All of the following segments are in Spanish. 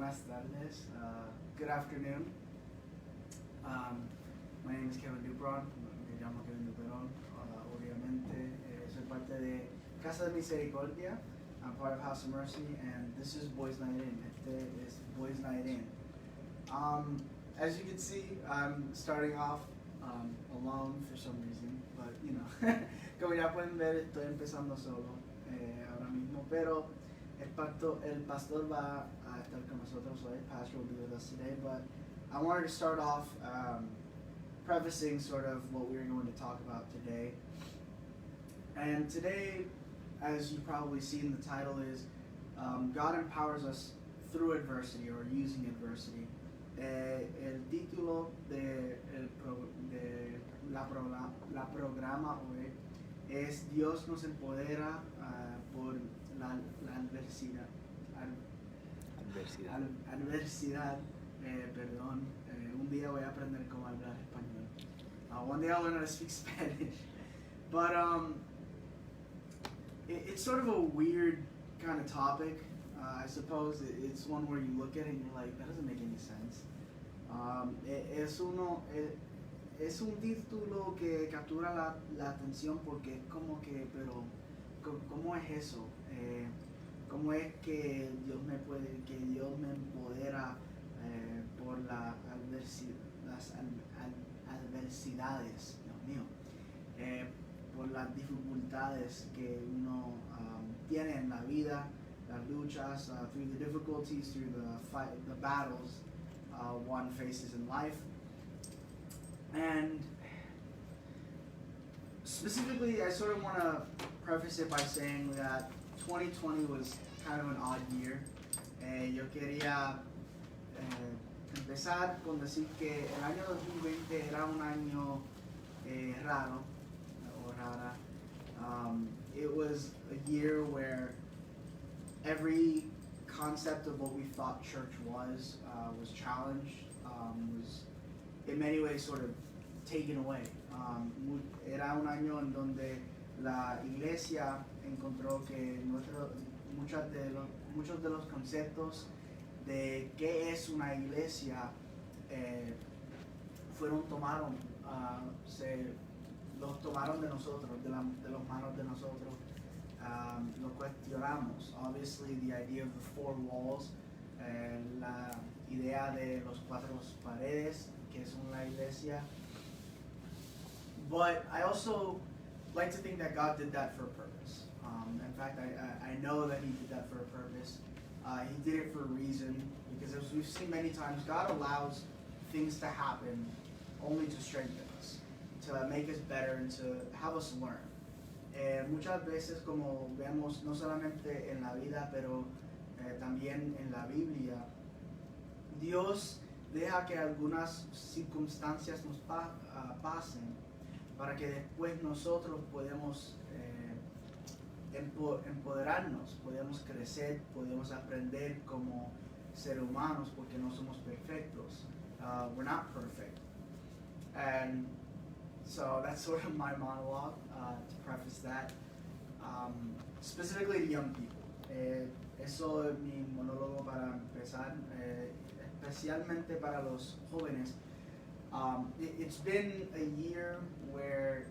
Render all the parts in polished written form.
buenas tardes. Good afternoon. My name is Kevin Dupron. Me llamo Kevin Dupron. Obviamente, soy parte de Casa de Misericordia. I'm part of House of Mercy, and this is Boys Night In. Este is Boys Night In. As you can see, I'm starting off alone for some reason, but you know, como ya pueden ver, estoy empezando solo ahora mismo, pero el pastor va a estar con nosotros hoy. Pastor will be with us today, but I wanted to start off prefacing sort of what we're going to talk about today. And today, as you probably see in the title, is God empowers us through adversity or using adversity. El título de la programa hoy es Dios nos empodera por la adversidad. Adversidad, perdón. Un día voy a aprender cómo hablar español. One day I'll learn how to speak Spanish. But it's sort of a weird kind of topic. I suppose it's one where you look at it and you're like, that doesn't make any sense. Es un título que captura la atención porque es como que, pero, ¿cómo es eso? ¿Cómo es que Dios me empodera por las adversidades, Dios mío, por las dificultades que uno tiene en la vida, las luchas, through the difficulties, through the battles one faces in life. And specifically, I sort of want to preface it by saying that 2020 was kind of an odd year. Yo quería empezar con decir que el año 2020 era un año raro o rara. It was a year where every concept of what we thought church was challenged, was in many ways sort of taken away. Era un año en donde la iglesia encontró que muchos de los conceptos de qué es una iglesia los tomaron de nosotros, de las manos de nosotros. Lo cuestionamos. Obviously, the idea of the four walls, la idea de los cuatro paredes, que es una iglesia. But I also like to think that God did that for a purpose. In fact, I know that He did that for a purpose. He did it for a reason, because as we've seen many times, God allows things to happen only to strengthen us, to make us better, and to have us learn. Muchas veces, como vemos no solamente en la vida, pero también en la Biblia, Dios deja que algunas circunstancias nos pasen para que después nosotros podemos empoderarnos, podemos crecer, podemos aprender como seres humanos, porque no somos perfectos. We're not perfect. And so that's sort of my monologue to preface that. Specifically to young people. Eso es mi monólogo para empezar, especialmente para los jóvenes. It's been a year where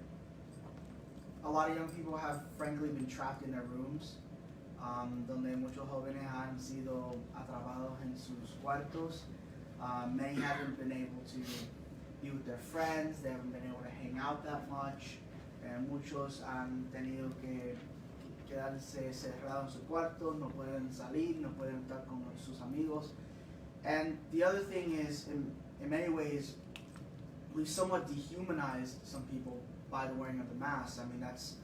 a lot of young people have frankly been trapped in their rooms, donde muchos jóvenes han sido atrapados en sus cuartos. Many haven't been able to be with their friends, they haven't been able to hang out that much. Muchos han tenido que quedarse cerrados en su cuarto, no pueden salir, no pueden estar con sus amigos. And the other thing is, in many ways, we've somewhat dehumanized some people by the wearing of the mask. I mean, that's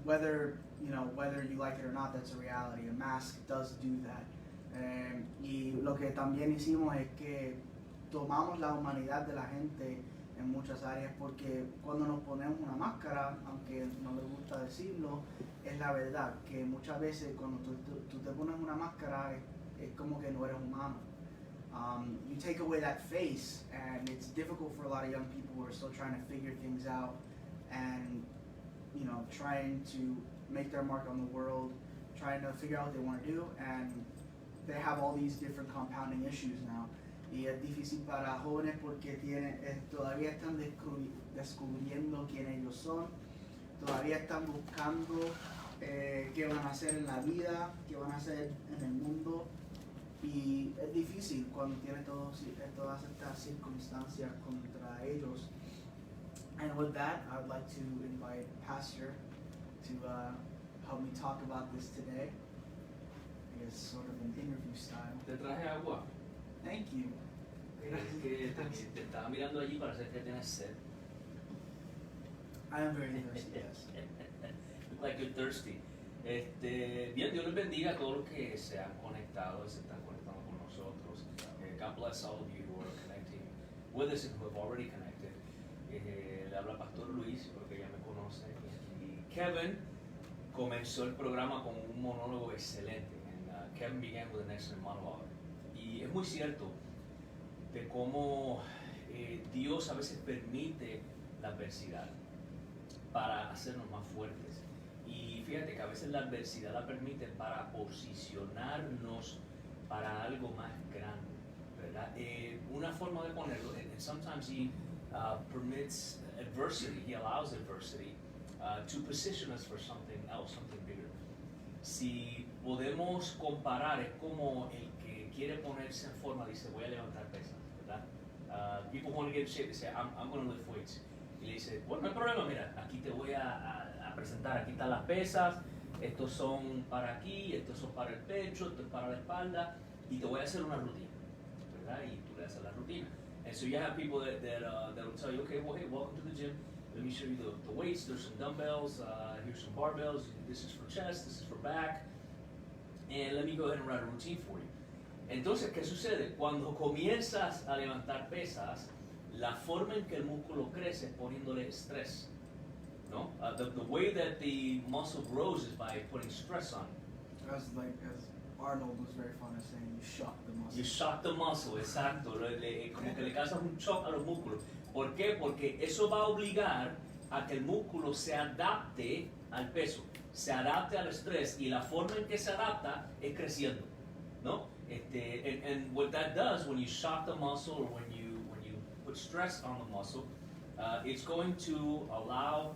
whether you like it or not, that's a reality. A mask does do that. Y lo que también hicimos es que tomamos la humanidad de la gente en muchas áreas, porque cuando nos ponemos una máscara, aunque no me gusta decirlo, es la verdad, que muchas veces cuando tú te pones una máscara es como que no eres humano. You take away that face, and it's difficult for a lot of young people who are still trying to figure things out and trying to make their mark on the world, trying to figure out what they want to do. And they have all these different compounding issues now. Y es difícil para jóvenes porque todavía están descubriendo quién ellos son, todavía están buscando qué van a hacer en la vida, qué van a hacer en el mundo. Y es difícil cuando tiene todas estas circunstancias contra ellos. And with that, I would like to invite Pastor to help me talk about this today. I guess sort of an interview style. Te traje agua. Thank you. Es que te estaba mirando allí para hacer que tienes sed. I am very thirsty, yes. Look like you're thirsty. Bien, Dios les bendiga a todos los que se han conectado y se están conectando con nosotros. God bless all of you who are connecting with us and who have already connected. Le habla Pastor Luis, porque ya me conoce. Y Kevin comenzó el programa con un monólogo excelente. And Kevin began with an excellent monologue. Y es muy cierto de cómo Dios a veces permite la adversidad para hacernos más fuertes. Y fíjate que a veces la adversidad la permite para posicionarnos para algo más grande, ¿verdad? Una forma de ponerlo, and sometimes he permits adversity, he allows adversity to position us for something else, something bigger. Si podemos comparar, es como el que quiere ponerse en forma, dice voy a levantar pesas, ¿verdad? People want to get in shape, they say I'm going to lift weights. Y le dice, bueno, no hay problema, mira, aquí te voy a presentar, aquí están las pesas, estos son para aquí, estos son para el pecho, esto es para la espalda, y te voy a hacer una rutina, ¿verdad? Y tú le haces la rutina. And so you have people that will tell you, okay, well, hey, welcome to the gym. Let me show you the weights. There's some dumbbells, here's some barbells. This is for chest, this is for back. And let me go ahead and write a routine for you. Entonces, ¿qué sucede? Cuando comienzas a levantar pesas, la forma en que el músculo crece es poniéndole estrés, ¿no? The way that the muscle grows is by putting stress on it. As Arnold was very fond of saying, you shock the muscle. You shock the muscle, exacto. Como que le causas un shock a los músculos. ¿Por qué? Porque eso va a obligar a que el músculo se adapte al peso, se adapte al estrés, y la forma en que se adapta es creciendo, ¿no? And what that does when you shock the muscle or when you put stress on the muscle, it's going to allow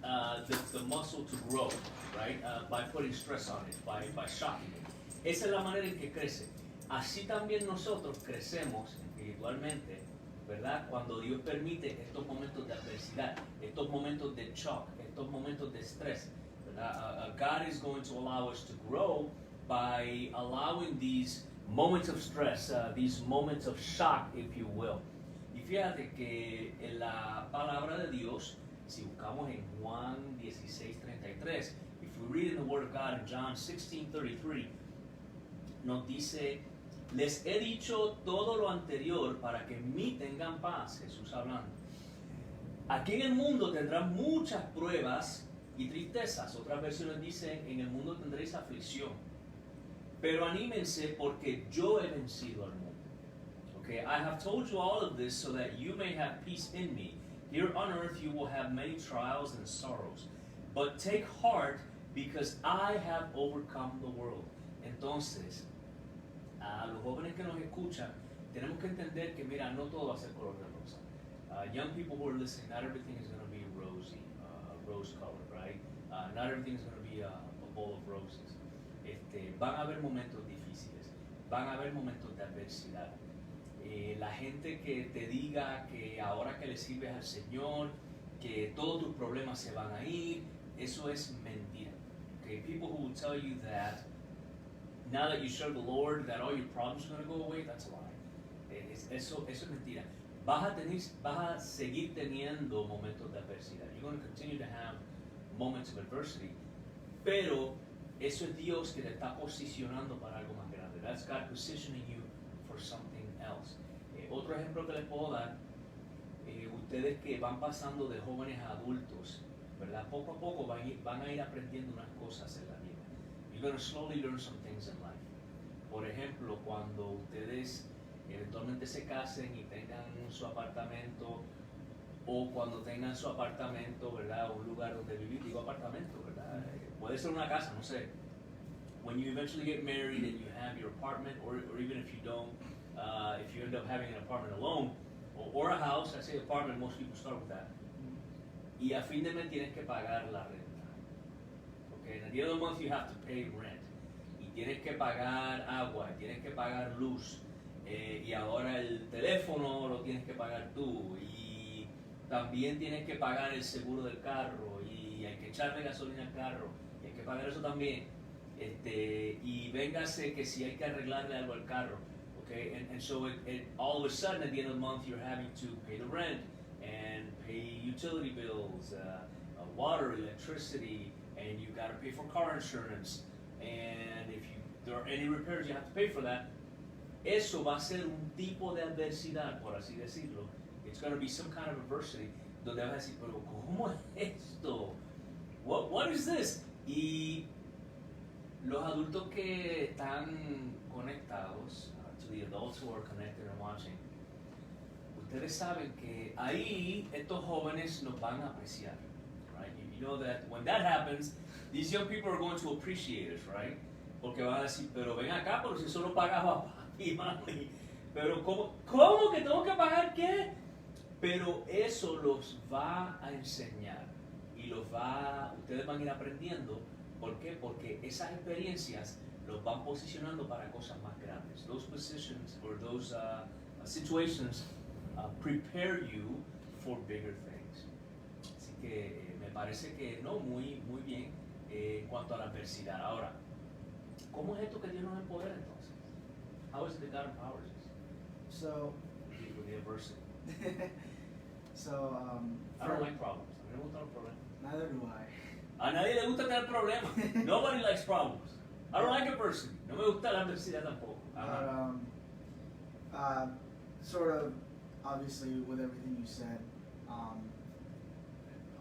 the muscle to grow, right? By putting stress on it, by shocking it. Esa es la manera en que crece. Así también nosotros crecemos espiritualmente, ¿verdad? Cuando Dios permite estos momentos de adversidad, estos momentos de shock, estos momentos de estrés, ¿verdad? God is going to allow us to grow by allowing these moments of stress, these moments of shock, if you will. Y fíjate que en la palabra de Dios, si buscamos en Juan 16:33, if we read in the Word of God in John 16:33, nos dice, les he dicho todo lo anterior para que en mí tengan paz, Jesús hablando. Aquí en el mundo tendrán muchas pruebas y tristezas. Otras versiones dicen, en el mundo tendréis aflicción. Pero anímense porque yo he vencido al mundo. Okay, I have told you all of this so that you may have peace in me. Here on earth you will have many trials and sorrows. But take heart because I have overcome the world. Entonces, a los jóvenes que nos escuchan, tenemos que entender que, mira, no todo va a ser color de rosa. Young people who are listening, not everything is going to be rosy, rose colored, right? Not everything is going to be a bowl of roses. Van a haber momentos difíciles, van a haber momentos de adversidad. La gente que te diga que ahora que le sirves al Señor, que todos tus problemas se van a ir, eso es mentira. Okay? People who will tell you that now that you serve the Lord, that all your problems are going to go away, that's a lie. Eso es mentira. Vas a seguir teniendo momentos de adversidad. You're going to continue to have moments of adversity. Pero eso es Dios que te está posicionando para algo más grande. That's God positioning you for something else. Otro ejemplo que les puedo dar, ustedes que van pasando de jóvenes a adultos, ¿verdad? Poco a poco van a ir aprendiendo unas cosas en la vida. You're going to slowly learn some things in life. Por ejemplo, cuando ustedes eventualmente se casen y tengan su apartamento, o cuando tengan su apartamento, ¿verdad? Un lugar donde vivir, digo apartamento, ¿verdad? Puede ser una casa, no sé. when you eventually get married and you have your apartment, or even if you don't, if you end up having an apartment alone, or a house, I say apartment, most people start with that. Y a fin de mes tienes que pagar la renta. Okay, at the end of the month you have to pay rent. Y tienes que pagar agua, tienes que pagar luz. Y ahora el teléfono lo tienes que pagar tú. Y también tienes que pagar el seguro del carro. Y hay que echarle gasolina al carro. Y hay que pagar eso también. Y véngase que si hay que arreglarle algo al carro. Okay, and so all of a sudden at the end of the month you're having to pay the rent and pay utility bills, water, electricity, and you got to pay for car insurance. And if there are any repairs, you have to pay for that. Eso va a ser un tipo de adversidad, por así decirlo. It's going to be some kind of adversity donde vas a decir, pero ¿cómo es esto? What is this? Y los adultos que están conectados, to the adults who are connected and watching, ustedes saben que ahí estos jóvenes nos van a apreciar, right? You know that when that happens, these young people are going to appreciate us, right? Porque van a decir, pero ven acá, pero si solo pagaba papi y mami. Pero ¿cómo que tengo que pagar qué? Pero eso los va a enseñar y ustedes van a ir aprendiendo. ¿Por qué? Porque esas experiencias los van posicionando para cosas más grandes. Those positions or those situations prepare you for bigger things. Así que me parece que no, muy bien en cuanto a la adversidad. Ahora, ¿cómo es esto que Dios nos empodera entonces? How is it that God empowers us? So, With the adversity. So, I don't like problems. A mí no me gustan los problemas. neither do I. A nadie le gusta tener problemas. Nobody likes problems. I don't like adversity. No me gusta la adversidad tampoco. Sort of, obviously, with everything you said,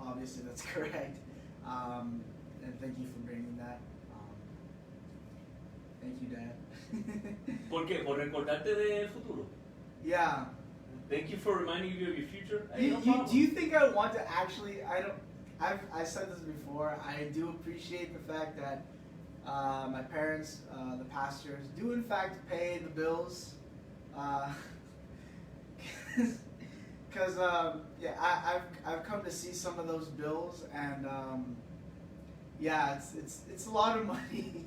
obviously that's correct. And thank you for bringing that. Thank you, Dad. ¿Por qué? ¿Por recordarte del futuro? Yeah. Thank you for reminding you of your future. Do you think I want to actually? I said this before. I do appreciate the fact that my parents, the pastors, do in fact pay the bills. Because yeah, I've come to see some of those bills, and yeah, it's a lot of money.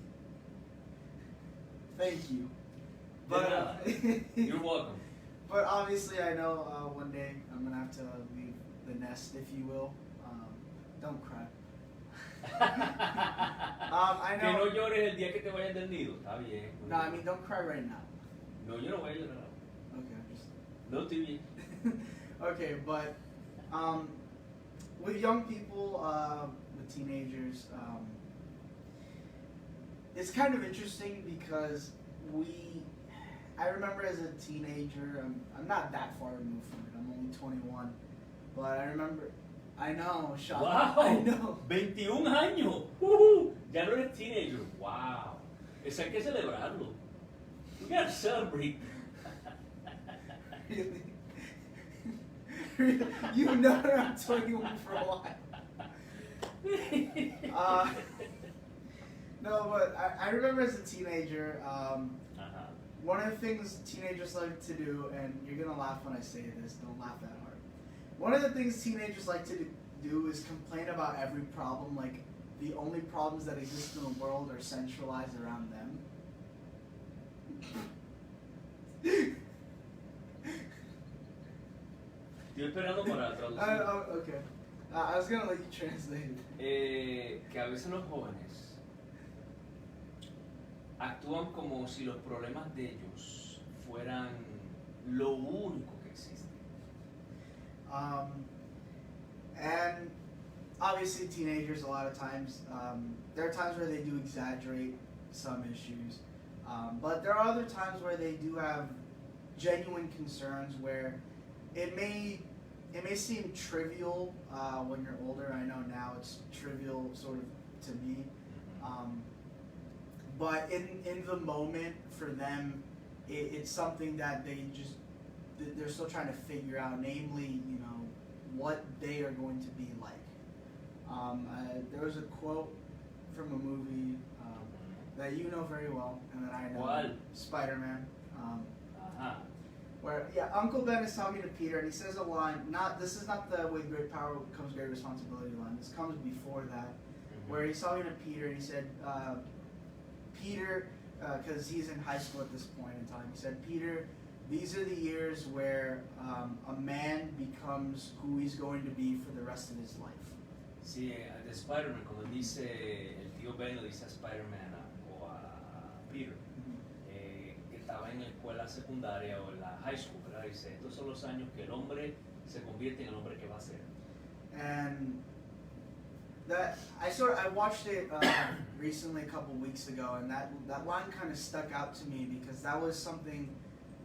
Thank you. But you're welcome. But obviously, I know one day I'm gonna have to leave the nest, if you will. Don't cry. I know. Que no llores el día que te vayas del nido. Está bien. No, I mean, don't cry right now. No, yo no voy a llorar. Okay, just. No, estoy bien. Okay, but with young people, with teenagers, it's kind of interesting because I remember as a teenager, I'm not that far removed from it, I'm only 21, but I remember, I know, shocking. Wow, I know. 21 años, ya no eres teenager, wow, eso hay que celebrarlo, we gotta celebrate. Really? You know I'm 21 for a while. No, but I remember as a teenager, one of the things teenagers like to do, and you're going to laugh when I say this, don't laugh that hard. One of the things teenagers like to do is complain about every problem, like the only problems that exist in the world are centralized around them. Estoy esperando para traducir. Okay. I was going to let you translate it. Que a veces los jóvenes actúan como si los problemas de ellos fueran lo único que existe. And obviously teenagers a lot of times, there are times where they do exaggerate some issues, but there are other times where they do have genuine concerns where it may seem trivial when you're older. I know now it's trivial sort of to me. But in the moment, for them, it's something that they're still trying to figure out, namely, you know, what they are going to be like. There was a quote from a movie, that you know very well and that I know. ¿Cuál? Spider-Man. Ajá. Where Uncle Ben is talking to Peter and he says a line. This is not the with great power comes great responsibility line. This comes before that, where he's talking to Peter and he said, Peter, because he's in high school at this point in time. He said, Peter, these are the years where a man becomes who he's going to be for the rest of his life. Sí, de Spider-Man, cuando dice el tío Ben, le dice a Spider-Man o a Peter, que estaba en la escuela secundaria o en la high school, ¿verdad? Dice, estos son los años que el hombre se convierte en el hombre que va a ser. And that I watched it recently a couple weeks ago, and that line kind of stuck out to me because that was something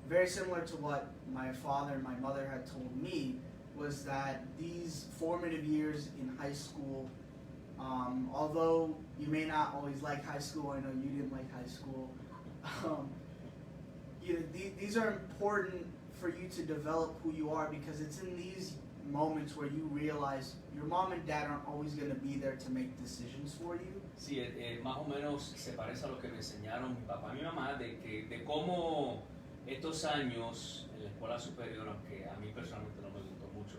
very similar to what my father and my mother had told me, was that these formative years in high school, although you may not always like high school, I know you didn't like high school, these are important for you to develop who you are, because it's in these moments where you realize your mom and dad aren't always going to be there to make decisions for you. Sí, más o menos se parece a lo que me enseñaron mi papá y mi mamá de cómo estos años en la escuela superior, aunque a mí personalmente no me gustó mucho,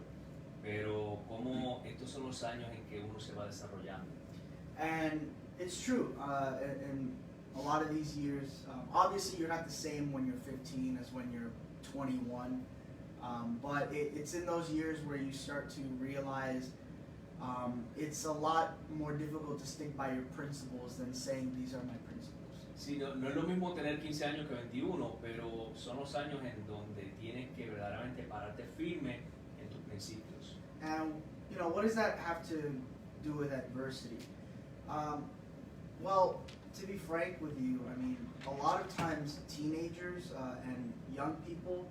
pero cómo estos son los años en que uno se va desarrollando. And it's true, in a lot of these years, obviously you're not the same when you're 15 as when you're 21, but it's in those years where you start to realize it's a lot more difficult to stick by your principles than saying these are my principles. Sí, no es lo mismo tener 15 años que 21, pero son los años en donde tienes que verdaderamente pararte firme en tus principios. And, what does that have to do with adversity? Well, to be frank with you, I mean, a lot of times teenagers and young people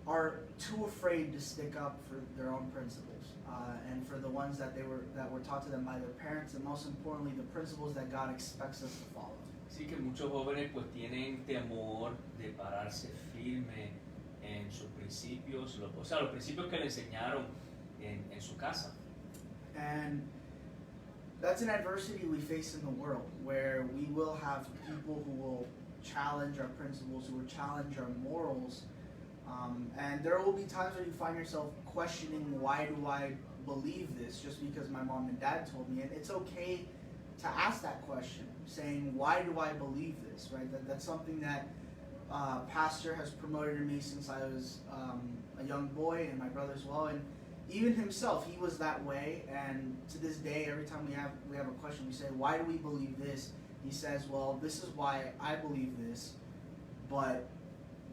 are too afraid to stick up for their own principles and for the ones that were taught to them by their parents, and most importantly, the principles that God expects us to follow. Sí, que muchos jóvenes pues tienen temor de pararse firme en sus principios, o sea, los principios que le enseñaron en su casa. And that's an adversity we face in the world, where we will have people who will challenge our principles, who will challenge our morals, and there will be times where you find yourself questioning, why do I believe this just because my mom and dad told me? And it's okay to ask that question, saying, why do I believe this, right? That's something that Pastor has promoted in me since I was a young boy, and my brother as well. And even himself, he was that way, and to this day, every time we have a question, we say, why do we believe this? He says, well, this is why I believe this, but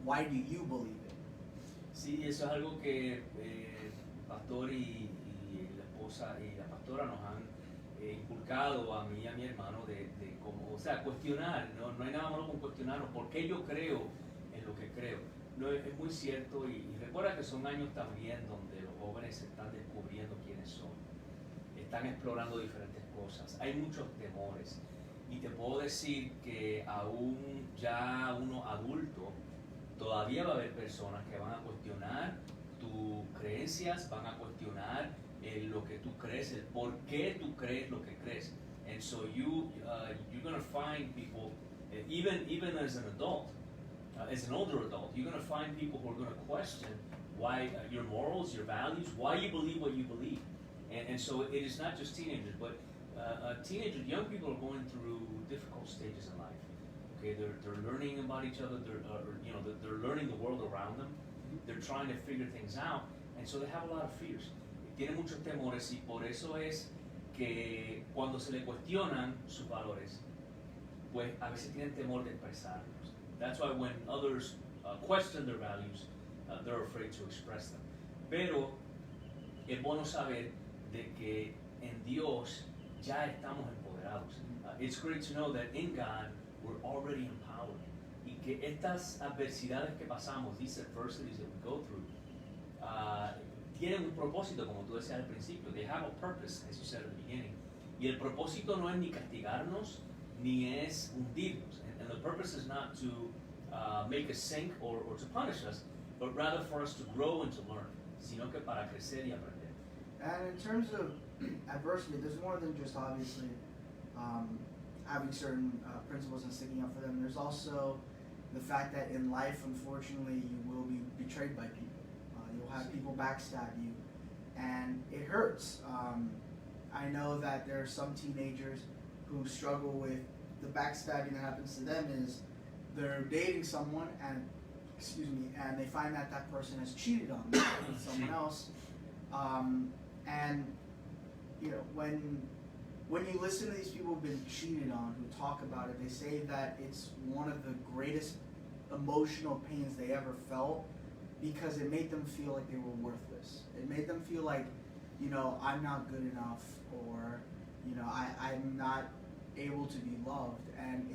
why do you believe it? Sí, eso es algo que el pastor y la esposa y la pastora nos han inculcado a mí y a mi hermano de cómo, o sea, cuestionar, no hay nada malo con cuestionarnos, ¿por qué yo creo en lo que creo? No, es muy cierto, y recuerda que son años también donde los jóvenes están descubriendo quiénes son, están explorando diferentes cosas, hay muchos temores, y te puedo decir que aún ya uno adulto, todavía va a haber personas que van a cuestionar tus creencias, van a cuestionar lo que tú crees, el por qué tú crees lo que crees. And so you're going to find people, even as an adult, as an older adult, you're going to find people who are going to question why your morals, your values, why you believe what you believe. And so it is not just teenagers, but teenagers, young people are going through difficult stages in life. Okay, they're learning about each other. They're learning the world around them. They're trying to figure things out, and so they have a lot of fears. Tienen muchos temores, y por eso es que cuando se le cuestionan sus valores, pues a veces tienen temor de expresarlos. That's why when others question their values, they're afraid to express them. Pero es bueno saber de que en Dios ya estamos empoderados. It's great to know that in God we're already empowered. Y que estas adversidades que pasamos, these adversities that we go through, tienen un propósito, como tú decías al principio. They have a purpose, as you said at the beginning. Y el propósito no es ni castigarnos, ni es hundirnos. And the purpose is not to make us sink or to punish us, but rather for us to grow and to learn, sino que para crecer y aprender. And in terms of adversity, there's more than just obviously having certain principles and sticking up for them. There's also the fact that in life, unfortunately, you will be betrayed by people. You'll have people backstab you, and it hurts. I know that there are some teenagers who struggle with the backstabbing that happens to them is they're dating someone and they find that that person has cheated on them with someone else, and you know when you listen to these people who've been cheated on, who talk about it, they say that it's one of the greatest emotional pains they ever felt because it made them feel like they were worthless. It made them feel like, you know, I'm not good enough, or, you know, I'm not able to be loved. And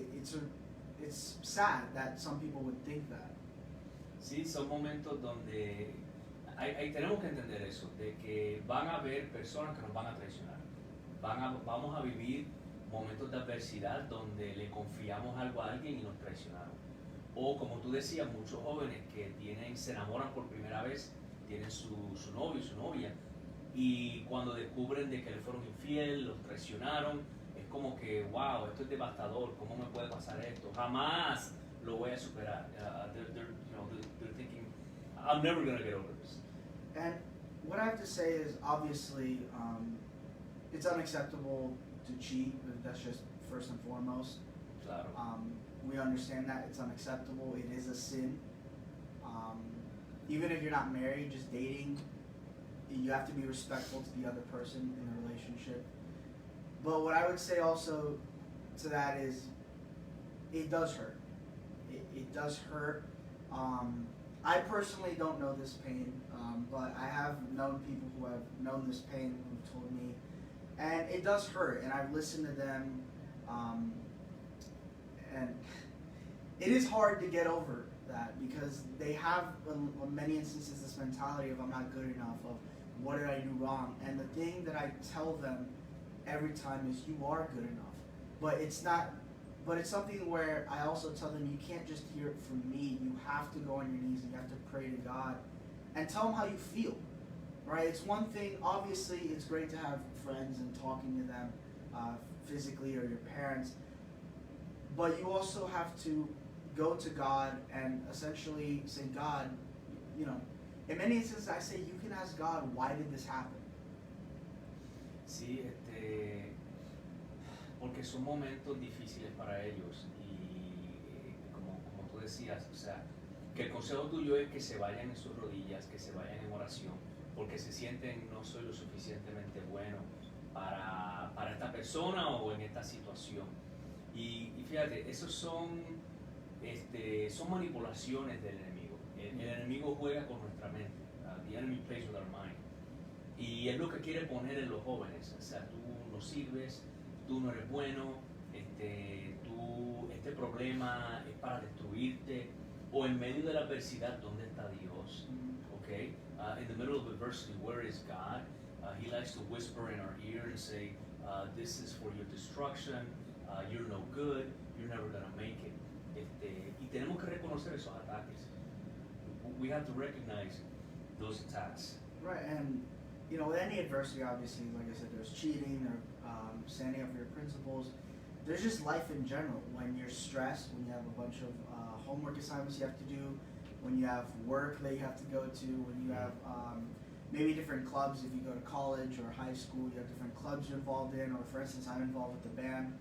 it's sad that some people would think that. Sí, son momentos donde tenemos que entender eso, de que van a haber personas que nos van a traicionar. Vamos a vivir momentos de adversidad donde le confiamos algo a alguien y nos traicionaron. O como tú decías, muchos jóvenes que se enamoran por primera vez, tienen su novio, su novia, y cuando descubren de que le fueron infiel, los traicionaron, es como que, wow, esto es devastador, ¿cómo me puede pasar esto? Jamás lo voy a superar. They're thinking, I'm never going to get over this. And what I have to say is, obviously, it's unacceptable to cheat. That's just first and foremost. Claro. We understand that it's unacceptable. It is a sin. Even if you're not married, just dating, you have to be respectful to the other person in a relationship. But what I would say also to that is, it does hurt. It does hurt. I personally don't know this pain, but I have known people who have known this pain who've told me, and it does hurt. And I've listened to them, and it is hard to get over that because they have, in many instances, this mentality of I'm not good enough, of what did I do wrong? And the thing that I tell them every time is you are good enough. But it's not. But it's something where I also tell them you can't just hear it from me. You have to go on your knees and you have to pray to God and tell him how you feel, right? It's one thing, obviously it's great to have friends and talking to them physically, or your parents, but you also have to go to God and essentially say, God, you know, in many instances I say you can ask God, why did this happen? Sí, porque son momentos difíciles para ellos y como tú decías, o sea, que el consejo tuyo es que se vayan en sus rodillas, que se vayan en oración, porque se sienten no soy lo suficientemente bueno para esta persona o en esta situación. Y fíjate, esos son manipulaciones del enemigo. El enemigo juega con nuestra mente. The enemy plays with our mind. Y es lo que quiere poner en los jóvenes. O sea, tú no sirves, tú no eres bueno, este problema es para destruirte, o en medio de la adversidad, ¿dónde está Dios? Okay? In the middle of adversity, where is God? He likes to whisper in our ear and say, this is for your destruction, you're no good, you're never going to make it. Y tenemos que reconocer esos ataques. We have to recognize those attacks. Right, and you know, with any adversity, obviously, like I said, there's cheating, or standing up for your principles. There's just life in general. When you're stressed, when you have a bunch of homework assignments you have to do, when you have work that you have to go to, when you have maybe different clubs. If you go to college or high school, you have different clubs you're involved in, or for instance, I'm involved with the band.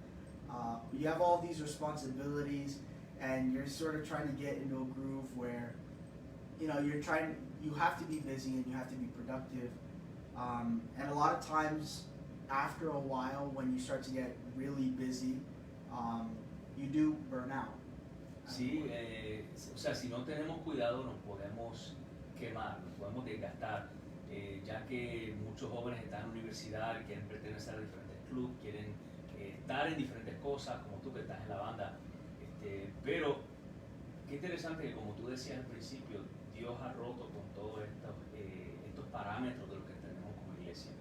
You have all these responsibilities, and you're sort of trying to get into a groove where, you know, you have to be busy and you have to be productive. And a lot of times, after a while, when you start to get really busy, you do burn out. Sí, o sea, si no tenemos cuidado nos podemos quemar, nos podemos desgastar, ya que muchos jóvenes están en la universidad, quieren pertenecer a diferentes clubes, quieren estar en diferentes cosas, como tú que estás en la banda, pero qué interesante que, como tú decías al principio, Dios ha roto con todos estos parámetros de lo que tenemos como iglesia.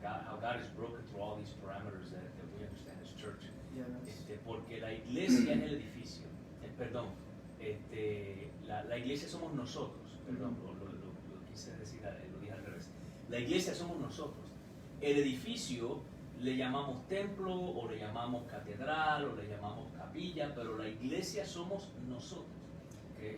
How God has broken through all these parameters that we understand as church. Yeah, Porque la iglesia es el edificio. Perdón, la iglesia somos nosotros. Perdón, lo quise decir, lo dije al revés. La iglesia somos nosotros. El edificio le llamamos templo, o le llamamos catedral, o le llamamos capilla, pero la iglesia somos nosotros. Okay?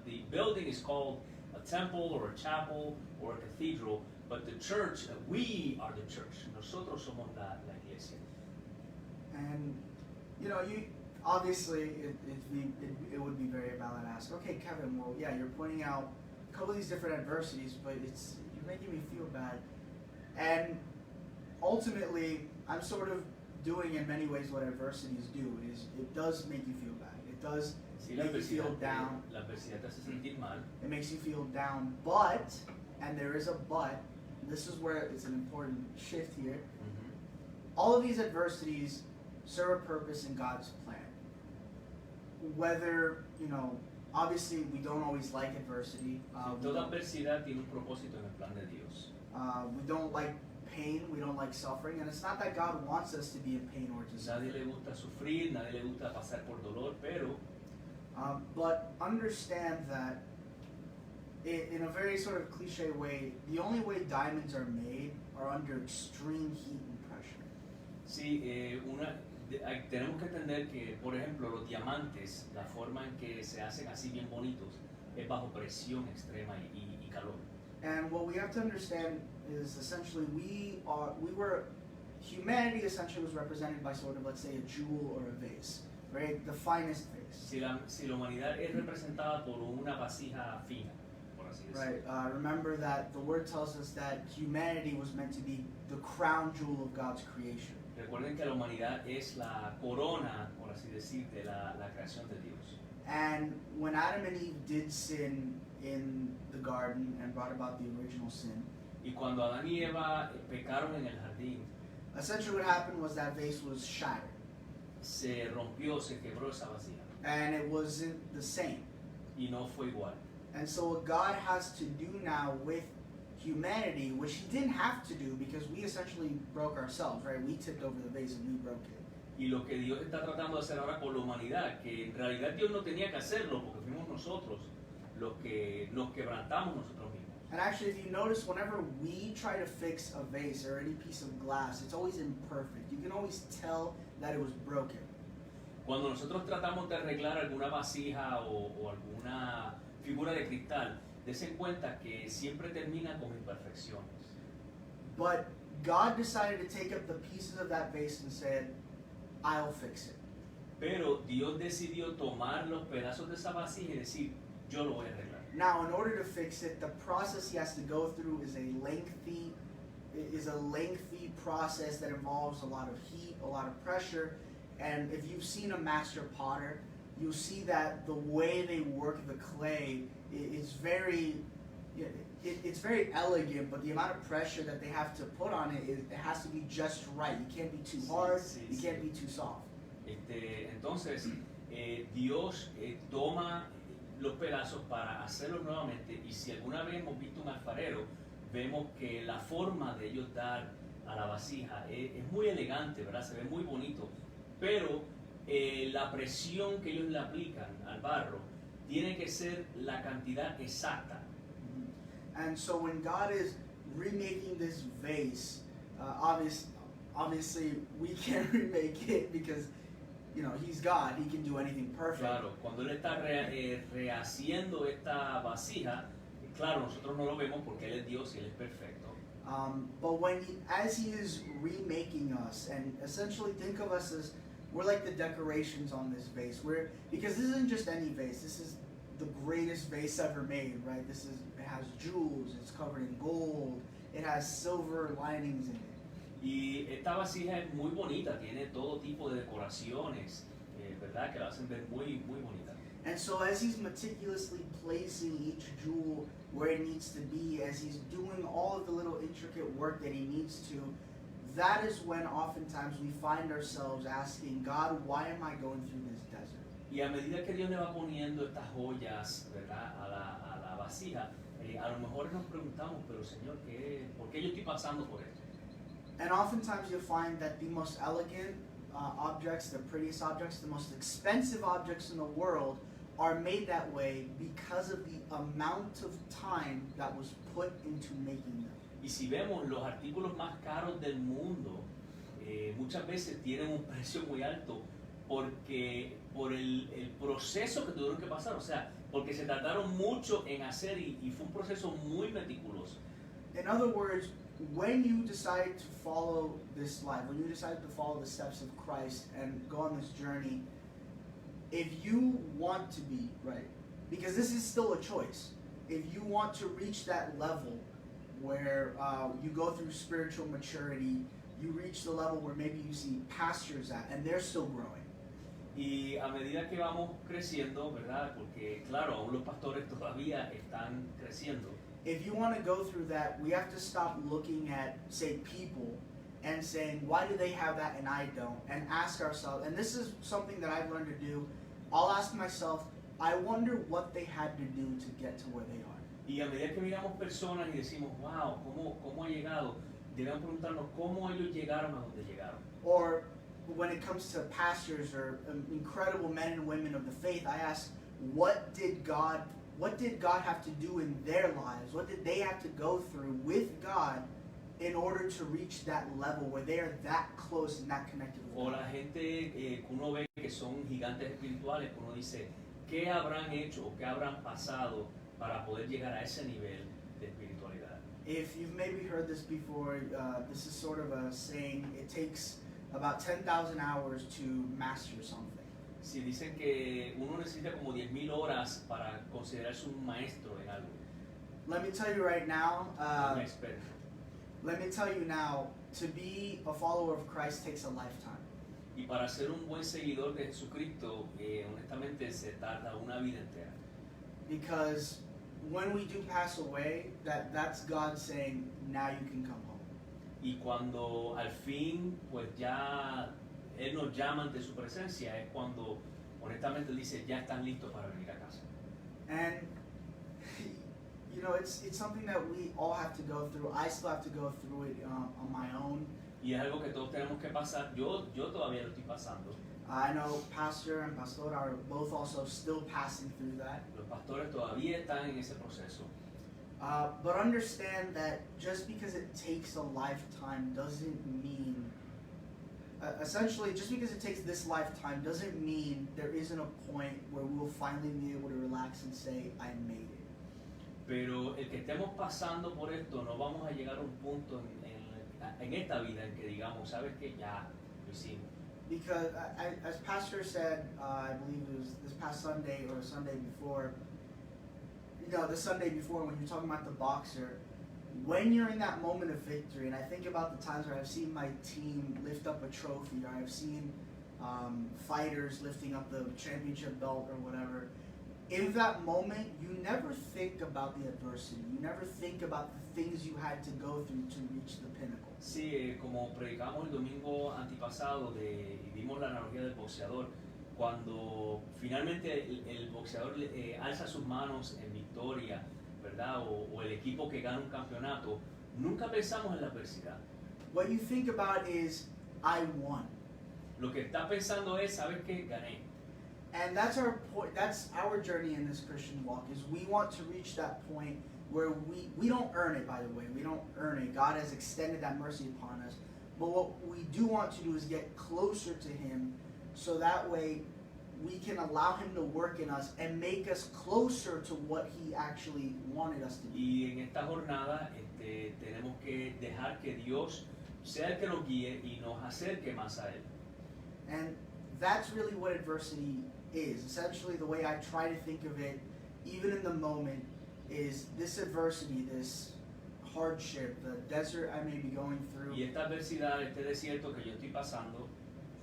The building is called a temple, or a chapel, or a cathedral, but the church, we are the church. Nosotros somos la iglesia. And you obviously it would be very valid to ask, okay, Kevin, well, yeah, you're pointing out a couple of these different adversities, but you're making me feel bad. And ultimately, I'm sort of doing in many ways what adversities do. It does make you feel bad. It does make you feel down. La adversidad te hace sentir mal. It makes you feel down, but, and there is a but, this is where it's an important shift here. All of these adversities serve a purpose in God's plan. Whether, obviously we don't always like adversity. Toda adversidad tiene un propósito en el plan de Dios. We don't like pain, we don't like suffering, and it's not that God wants us to be in pain or to suffer. Nadie le gusta sufrir, nadie le gusta pasar por dolor, pero but understand that in a very sort of cliche way, the only way diamonds are made are under extreme heat and pressure. sí, tenemos que entender que, por ejemplo, los diamantes, la forma en que se hacen así bien bonitos, es bajo presión extrema y calor. And what we have to understand is essentially humanity essentially was represented by sort of, let's say, a jewel or a vase, right? The finest vase. Si la humanidad es representada por una vasija fina, por así decirlo. Right. Remember that the word tells us that humanity was meant to be the crown jewel of God's creation. Recuerden que la humanidad es la corona, por así decir, de la creación de Dios. And when Adam and Eve did sin in the garden and brought about the original sin, Y cuando Adán y Eva pecaron en el jardín, essentially what happened was that vase was shattered. se rompió, se quebró esa vasija. And it wasn't the same. Y no fue igual. And so what God has to do now with humanity, which he didn't have to do because we essentially broke ourselves, right? We tipped over the vase and we broke it. Y lo que Dios está tratando de hacer ahora con la humanidad, que en realidad Dios no tenía que hacerlo porque fuimos nosotros los que nos quebrantamos nosotros mismos. And actually, if you notice, whenever we try to fix a vase or any piece of glass, it's always imperfect. You can always tell that it was broken. Cuando nosotros tratamos de arreglar alguna vasija o alguna figura de cristal, des en cuenta que siempre termina con imperfecciones. But God decided to take up the pieces of that vase and said, I'll fix it. Pero Dios decidió tomar los pedazos de esa vasija y decir, yo lo voy a arreglar. Now, in order to fix it, the process he has to go through is a lengthy process that involves a lot of heat, a lot of pressure. And if you've seen a master potter, you'll see that the way they work the clay is very elegant, but the amount of pressure that they have to put on it, it has to be just right. You can't be too hard, you can't be too soft. Entonces, Dios toma los pedazos para hacerlos nuevamente, y si alguna vez hemos visto un alfarero, vemos que la forma de ellos dar a la vasija es muy elegante, ¿verdad? Se ve muy bonito, pero la presión que ellos le aplican al barro tiene que ser la cantidad exacta. And so when God is remaking this vase, obviously we can't remake it because he's God, he can do anything perfect. Claro, cuando él está rehaciendo esta vasija, claro, nosotros no lo vemos porque él es Dios y él es perfecto. But as he is remaking us, and essentially think of us as we're like the decorations on this vase. Because this isn't just any vase. This is the greatest vase ever made, right? It has jewels. It's covered in gold. It has silver linings in it. Y esta vasija es muy bonita, tiene todo tipo de decoraciones, ¿verdad? Que la hacen ver muy, muy bonita. And so as he's meticulously placing each jewel where it needs to be, as he's doing all of the little intricate work that he needs to, that is when oftentimes we find ourselves asking, God, why am I going through this desert? Y a medida que Dios le va poniendo estas joyas, ¿verdad? a la vasija, a lo mejor nos preguntamos, pero Señor, ¿por qué yo estoy pasando por esto? And oftentimes you'll find that the most elegant objects, the prettiest objects, the most expensive objects in the world are made that way because of the amount of time that was put into making them. Y si vemos los artículos más caros del mundo, muchas veces tienen un precio muy alto porque por el proceso que tuvieron que pasar, o sea, porque se tardaron mucho en hacer y fue un proceso muy meticuloso. In other words, when you decide to follow this life, when you decide to follow the steps of Christ and go on this journey, if you want to be, right, because this is still a choice, if you want to reach that level where you go through spiritual maturity, you reach the level where maybe you see pastors at, and they're still growing. Y a medida que vamos creciendo, ¿verdad? Porque claro, aún los pastores todavía están creciendo. If you want to go through that, we have to stop looking at, say, people and saying, why do they have that and I don't? And ask ourselves, and this is something that I've learned to do, I'll ask myself, I wonder what they had to do to get to where they are. Y a medida que miramos personas y decimos, wow, ¿cómo ha llegado? Debemos preguntarnos cómo ellos llegaron a donde llegaron. Or when it comes to pastors or incredible men and women of the faith, I ask, what did God have to do in their lives? What did they have to go through with God in order to reach that level where they are that close and that connected with O God? la gente que uno ve que son gigantes espirituales, que uno dice, ¿qué habrán hecho o qué habrán pasado para poder llegar a ese nivel de espiritualidad? If you've maybe heard this before, this is sort of a saying, it takes about 10,000 hours to master something. Si dicen que uno necesita como 10,000 horas para considerarse un maestro en algo, Let me tell you right now, un experto. let me tell you now, to be a follower of Christ takes a lifetime. Y para ser un buen seguidor de Jesucristo, honestamente se tarda una vida entera. Because when we do pass away, that's God saying, now you can come home. Y cuando al fin, pues ya Él nos llama ante su presencia, es cuando honestamente Él dice, ya están listos para venir a casa. And you know, it's something that we all have to go through. I still have to go through it on my own. Y es algo que todos tenemos que pasar. Yo todavía lo estoy pasando. I know Pastor and Pastora are both also still passing through that. Los pastores todavía están en ese proceso. But understand that just because it takes a lifetime doesn't mean, essentially, just because it takes this lifetime doesn't mean there isn't a point where we will finally be able to relax and say, I made it. Pero el que estemos pasando por esto, no vamos a llegar a un punto en esta vida en que digamos, ¿sabes qué? Ya lo hicimos. Because, as Pastor said, I believe it was this past Sunday or the Sunday before, the Sunday before when you're talking about the boxer, when you're in that moment of victory, and I think about the times where I've seen my team lift up a trophy, or I've seen fighters lifting up the championship belt or whatever, in that moment, you never think about the adversity. You never think about the things you had to go through to reach the pinnacle. Sí, como predicamos el domingo antipasado y vimos la analogía del boxeador, cuando finalmente el boxeador alza sus manos en victoria, ¿verdad? O el equipo que gana un campeonato, nunca pensamos en la adversidad. What you think about is, I won. Lo que está pensando es, ¿sabes qué? Gané. And that's our point. That's our journey in this Christian walk. Is we want to reach that point where we don't earn it. By the way, we don't earn it. God has extended that mercy upon us. But what we do want to do is get closer to Him, so that way we can allow Him to work in us and make us closer to what He actually wanted us to be. Y en esta jornada tenemos que dejar que Dios sea el que nos guíe y nos acerque más a Él. And that's really what adversity is. Essentially, the way I try to think of it, even in the moment, is this adversity, this hardship, the desert I may be going through. Y esta adversidad, este desierto que yo estoy pasando,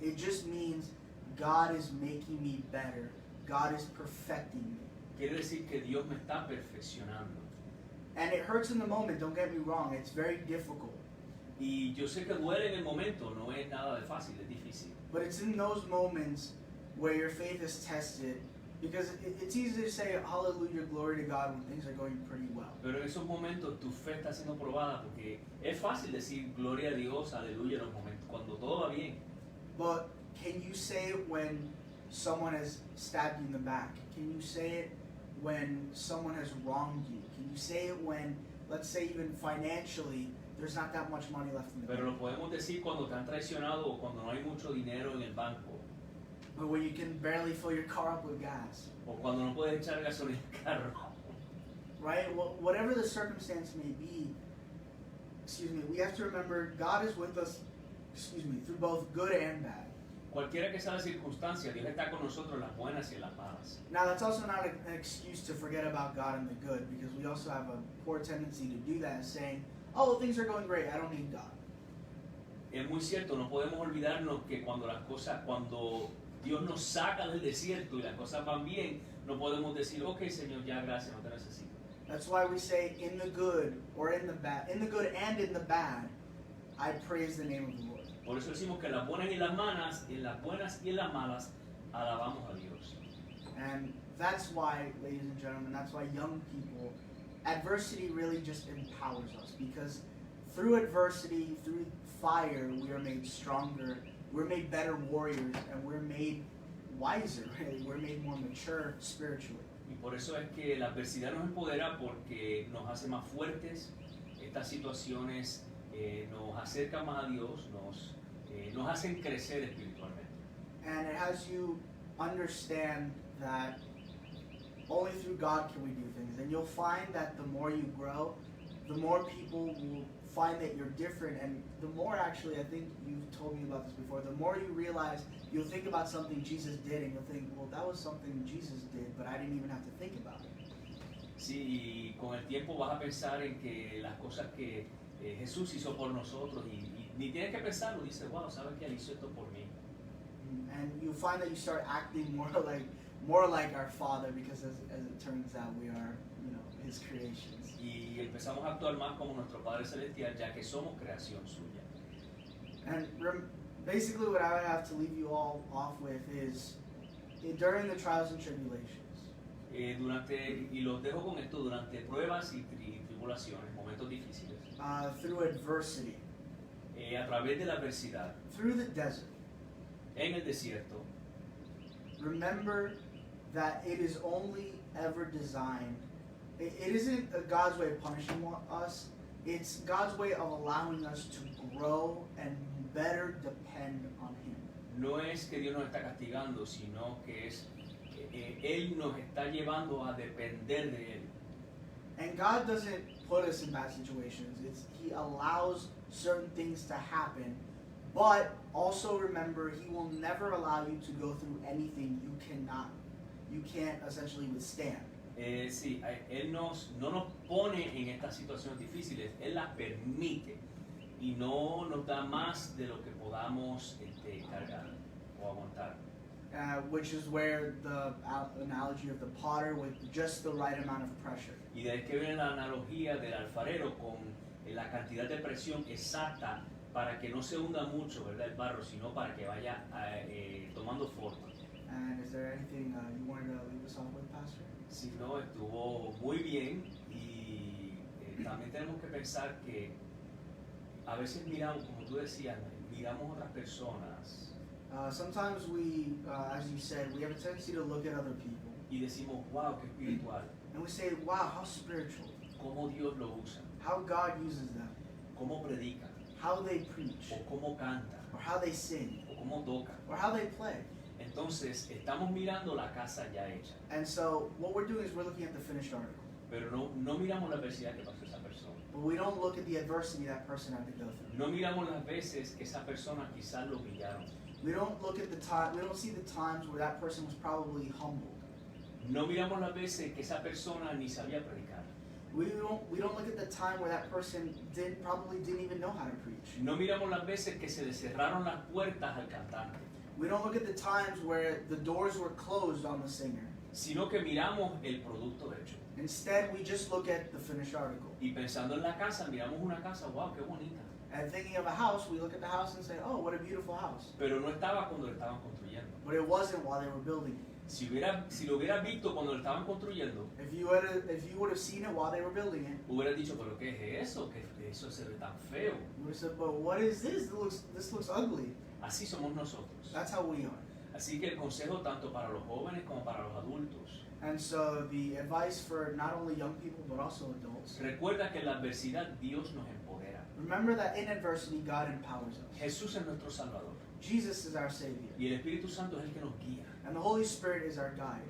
It just means God is making me better. God is perfecting me. quiere decir que Dios me está perfeccionando. And it hurts in the moment, don't get me wrong. It's very difficult. Y yo sé que duele en el momento, no es nada de fácil, es difícil. But it's in those moments where your faith is tested. Because it's easy to say, hallelujah, glory to God, when things are going pretty well. Pero en esos momentos tu fe está siendo probada porque es fácil decir gloria a Dios, aleluya en los momentos, cuando todo va bien. But can you say it when someone has stabbed you in the back? Can you say it when someone has wronged you? Can you say it when, let's say even financially, there's not that much money left in the Pero bank. lo podemos decir cuando te han traicionado o cuando no hay mucho dinero en el banco. Or when you can barely fill your car up with gas. O cuando no puedes echar gasolina al carro. Right? Whatever the circumstance may be, we have to remember God is with us, through both good and bad. Cualquiera que sea la circunstancia, Dios está con nosotros en las buenas y en las malas. Now, that's also not an excuse to forget about God in the good, because we also have a poor tendency to do that, saying, oh, well, things are going great, I don't need God. Es muy cierto, no podemos olvidarnos que cuando Dios nos saca del desierto y las cosas van bien, no podemos decir, ok, Señor, ya gracias, no te necesito. That's why we say, in the good or in the bad, in the good and in the bad, I praise the name of the Lord. Por eso decimos que en las buenas y en las malas, alabamos a Dios. And that's why, ladies and gentlemen, that's why young people, adversity really just empowers us, because through adversity, through fire, we are made stronger, we're made better warriors, and we're made wiser, really. We're made more mature spiritually. Y por eso es que la adversidad nos empodera porque nos hace más fuertes. Estas situaciones nos acercan más a Dios, nos hacen crecer espiritualmente. And it has you understand that only through God can we do things. And you'll find that the more you grow, the more people will find that you're different. And the more, actually, I think you've told me about this before, the more you realize, you'll think about something Jesus did and you'll think, well, that was something Jesus did, but I didn't even have to think about it. Sí, y con el tiempo vas a pensar en que las cosas que Jesús hizo por nosotros y ni tienes que pensarlo, dices, wow, ¿sabes que Él hizo esto por mí? And you find that you start acting more like our Father, because as it turns out, we are, His creations. Y empezamos a actuar más como nuestro Padre Celestial, ya que somos creación suya. And basically what I would have to leave you all off with is, during the trials and tribulations, Y los dejo con esto, durante pruebas y tribulaciones, momentos difíciles, through adversity, a través de la adversidad, through the desert, en el desierto, remember that it is only ever designed, it isn't God's way of punishing us, it's God's way of allowing us to grow and better depend on Him. no es que Dios nos está castigando, sino que es Él nos está llevando a depender de Él. And God doesn't put us in bad situations. He allows certain things to happen, but also remember, He will never allow you to go through anything you can't essentially withstand. Sí, Él no nos pone en estas situaciones difíciles, Él las permite y no nos da más de lo que podamos cargar o aguantar. Which is where the analogy of the potter with just the right amount of pressure. Y de ahí que viene la analogía del alfarero con la cantidad de presión exacta para que no se hunda mucho, ¿verdad? El barro, sino para que vaya tomando forma. And is there anything you wanted to leave us off with, Pastor? Si no, estuvo muy bien y también tenemos que pensar que a veces miramos, como tú decías, miramos a otras personas Sometimes we, as you said, we have a tendency to look at other people y decimos, wow, qué espiritual, and we say, wow, how spiritual, cómo Dios lo usa, how God uses them, cómo predica, how they preach, o cómo canta, or how they sing, o cómo toca. or how they play. Entonces, estamos mirando la casa ya hecha, And so what we're doing is we're looking at the finished article, pero no miramos la adversidad que pasó esa persona. but we don't look at the adversity that person had to go through. No miramos las veces que esa persona quizás lo humillaron. We don't look at the time. We don't see the times where that person was probably humbled. No miramos las veces que esa persona ni sabía predicar. We don't look at the time where that person probably didn't even know how to preach. No miramos las veces que se le cerraron las puertas al cantante. We don't look at the times where the doors were closed on the singer. Sino que miramos el producto hecho. Instead, we just look at the finished article. Y pensando en la casa, miramos una casa, wow, qué bonita. And thinking of a house, we look at the house and say, oh, what a beautiful house. Pero no estaba cuando lo estaban construyendo. But it wasn't while they were building it. Si lo hubieras visto cuando lo estaban construyendo, If you would have seen it while they were building it, hubieras dicho, pero ¿qué es eso? ¿Qué eso se ve tan feo? you would have said, but what is this? This looks ugly. Así somos nosotros. That's how we are. Así que el consejo tanto para los jóvenes como para los adultos. And so the advice for not only young people but also adults. Recuerda que en la adversidad Dios nos empodera. Remember that in adversity, God empowers us. Jesús es nuestro Salvador. Jesus is our Savior. Y el Espíritu Santo es el que nos guía. And the Holy Spirit is our guide.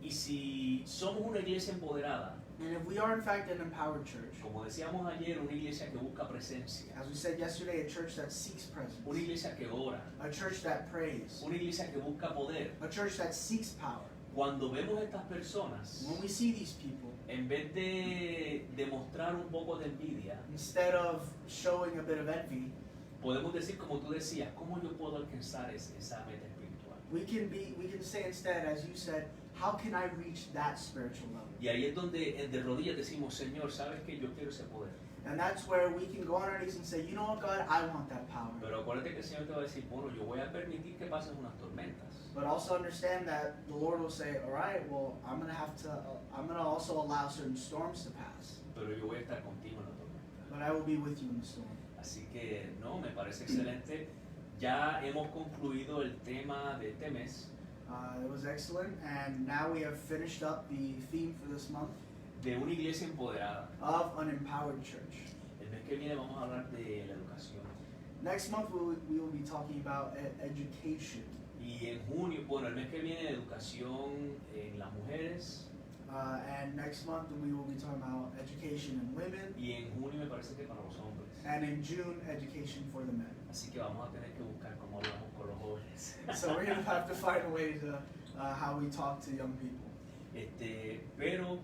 Y si somos una iglesia empoderada, And if we are in fact an empowered church, como decíamos ayer, una iglesia que busca presencia, as we said yesterday, a church that seeks presence, una iglesia que ora, a church that prays, una iglesia que busca poder, a church that seeks power, cuando vemos estas personas, when we see these people, en vez de demostrar un poco de envidia, instead of showing a bit of envy, podemos decir, como tú decías, ¿cómo yo puedo alcanzar esa meta espiritual? we can say instead, as you said, how can I reach that spiritual level? Y ahí es donde de rodillas decimos, Señor, ¿sabes que yo quiero ese poder? And that's where we can go on our knees and say, you know what, God, I want that power. Pero acuérdate que el Señor te va a decir, bueno, yo voy a permitir que pasen unas tormentas. But also understand that the Lord will say, all right, well, I'm gonna also allow certain storms to pass, Pero yo voy a estar contigo en la tormenta. but I will be with you in the storm. Así que, no, me parece excelente. Ya hemos concluido el tema de este mes, It was excellent, and now we have finished up the theme for this month de una iglesia empoderada. of an empowered church. El mes que viene vamos a hablar de la educación. Next month we will be talking about education. Y en junio, bueno, el mes que viene educación en las mujeres. And next month we will be talking about education in women, Y en junio me parece que para los hombres. and in June, education for the men. Así que vamos a tener que buscar cómo hablamos con los jóvenes. So we're going to have to find a way to how we talk to young people. Pero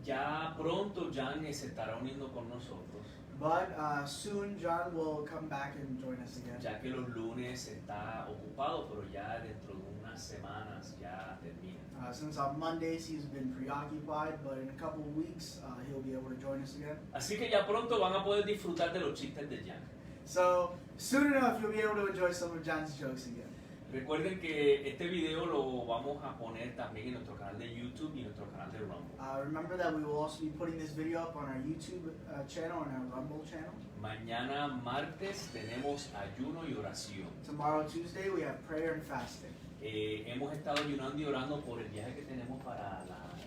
ya pronto Jan se estará uniendo con nosotros, But soon John will come back and join us again. ya que los lunes está ocupado, pero ya dentro de unas semanas ya termina. Since on Mondays he's been preoccupied, but in a couple of weeks he'll be able to join us again. Así que ya pronto van a poder disfrutar de los chistes de Jan. So soon enough you'll be able to enjoy some of John's jokes again. Recuerden que este video lo vamos a poner también en nuestro canal de YouTube y en nuestro canal de Rumble. Remember that we will also be putting this video up on our YouTube channel and our Rumble channel. Mañana martes tenemos ayuno y oración. Tomorrow, Tuesday, we have prayer and fasting. Hemos estado ayunando y orando por el viaje que tenemos para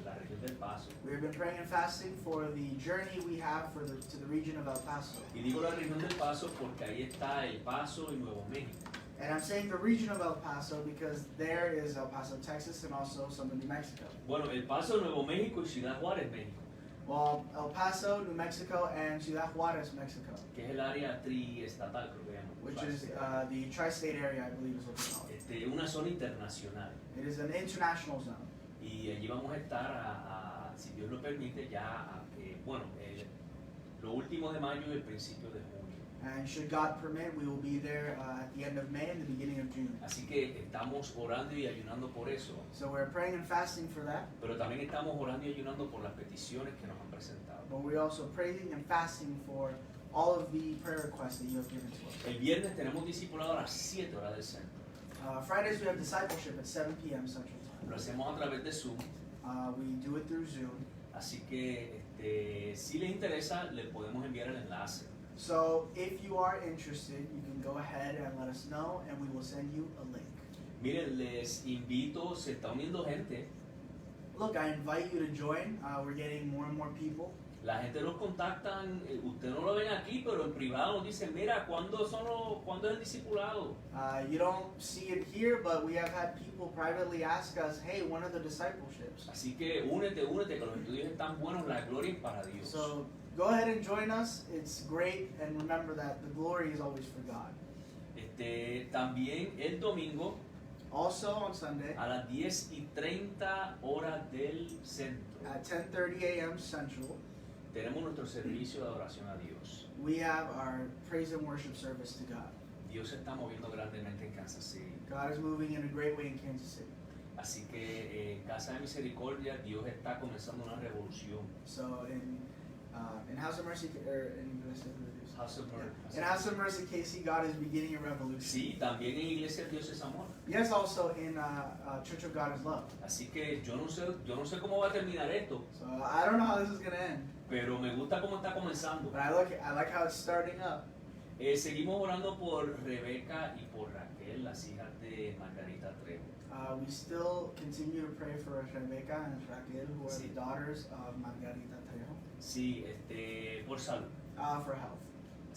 la región del Paso. We have been praying and fasting for the journey we have to the region of El Paso. Y digo la región del Paso porque ahí está El Paso y Nuevo México. And I'm saying the region of El Paso because there is El Paso, Texas, and also some of New Mexico. Bueno, El Paso, Nuevo México y Ciudad Juárez, México. Well, El Paso, New Mexico, and Ciudad Juárez, Mexico, Que es el área triestatal, creo que llaman. which is the tri-state area, I believe is what they call it. Una zona internacional. It is an international zone. Y allí vamos a estar, si Dios lo permite, lo último de mayo y el principio de junio. And should God permit, we will be there at the end of May and the beginning of June. Así que estamos orando y ayunando por eso, So we're praying and fasting for that, pero también estamos orando y ayunando por las peticiones que nos han presentado. but we're also praying and fasting for all of the prayer requests that you have given to us. El viernes tenemos discipulado a las 7 horas del centro. Fridays we have discipleship at 7 p.m. Central Time. Lo hacemos a través de Zoom, We do it through Zoom. así que si les interesa, les podemos enviar el enlace. So if you are interested, you can go ahead and let us know, and we will send you a link. Miren, les invito, se está uniendo gente. Look, I invite you to join. We're getting more and more people. La gente nos contactan, usted no lo ven aquí, pero en privado nos dicen, mira, ¿cuándo es el discipulado? You don't see it here, but we have had people privately ask us, hey, when are the discipleships? Así que únete, que los estudios están buenos, la gloria es para Dios. So go ahead and join us. It's great, and remember that the glory is always for God. También el domingo Also on Sunday a las 10:30 horas del centro at 10:30 a.m. Central, tenemos nuestro servicio de adoración a Dios. we have our praise and worship service to God. Dios se está moviendo grandemente en Kansas City. God is moving in a great way in Kansas City. Así que en Casa de Misericordia Dios está comenzando una revolución. So in House of Mercy, or in House of Mercy. in House of Mercy, Casey, God is beginning a revolution. Sí, también en Iglesia Dios es Amor. Yes, also in Church of God is Love. Así que yo no sé cómo va a terminar esto, So I don't know how this is going to end, pero me gusta cómo está comenzando. but I like how it's starting up. Seguimos orando por Rebeca y por Raquel, las hijas de Margarita Trejo. We still continue to pray for Rebecca and Raquel, who are Sí. the daughters of Margarita Trejo, Sí, por salud. for health.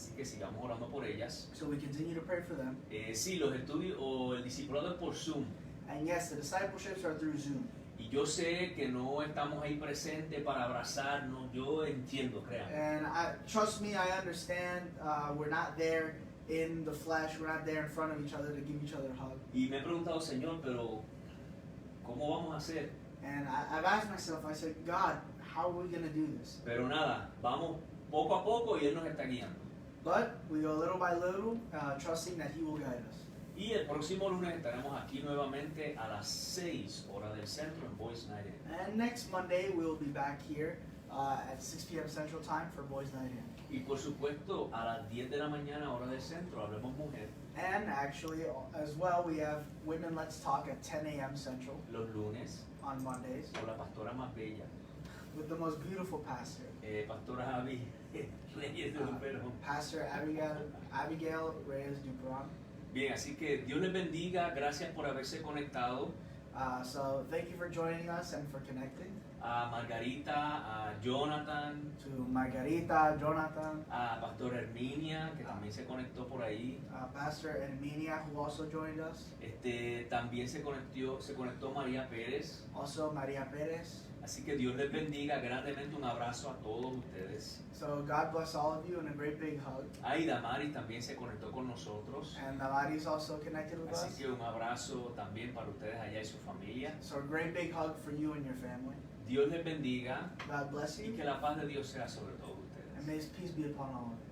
Así que sigamos orando por ellas. So we continue to pray for them. Sí, los estudios o el discipulado es por Zoom. And yes, the discipleships are through Zoom. Y yo sé que no estamos ahí presentes para abrazarnos. Yo entiendo, créanme. And trust me, I understand. We're not there in the flesh. We're not there in front of each other to give each other a hug. Y me he preguntado, Señor, pero ¿cómo vamos a hacer? And I've asked myself, I said, God, how are we going to do this? Pero nada, vamos poco a poco y Él nos está guiando. But we go little by little, trusting that He will guide us. Y el próximo lunes estaremos aquí nuevamente a las 6 horas del centro en Boys Night In. And next Monday, we will be back here at 6 p.m. Central Time for Boys Night In. Y por supuesto, a las 10 de la mañana, hora del centro, hablemos mujer. And actually, as well, we have Women Let's Talk at 10 a.m. Central Los lunes, on Mondays con la pastora más bella, with the most beautiful pastor, Pastora Javi Reyes de Luperón. Pastor Abigail Reyes Dupron. Bien, así que Dios les bendiga, gracias por haberse conectado. So thank you for joining us and for connecting. A Margarita, a Jonathan, To Margarita, Jonathan, a Pastora Herminia, que también se conectó por ahí. Pastor Erminia, who also joined us. También se conectó María Pérez. Also Maria Perez. Así que Dios les bendiga grandemente, un abrazo a todos ustedes. So God bless all of you and a great big hug. Ahí Damaris también se conectó con nosotros. And Damaris also connected with Así us. que un abrazo también para ustedes allá y su familia. So a great big hug for you and your family. Dios les bendiga God bless y you que la paz de Dios sea sobre todos ustedes. and may His peace be upon all of you.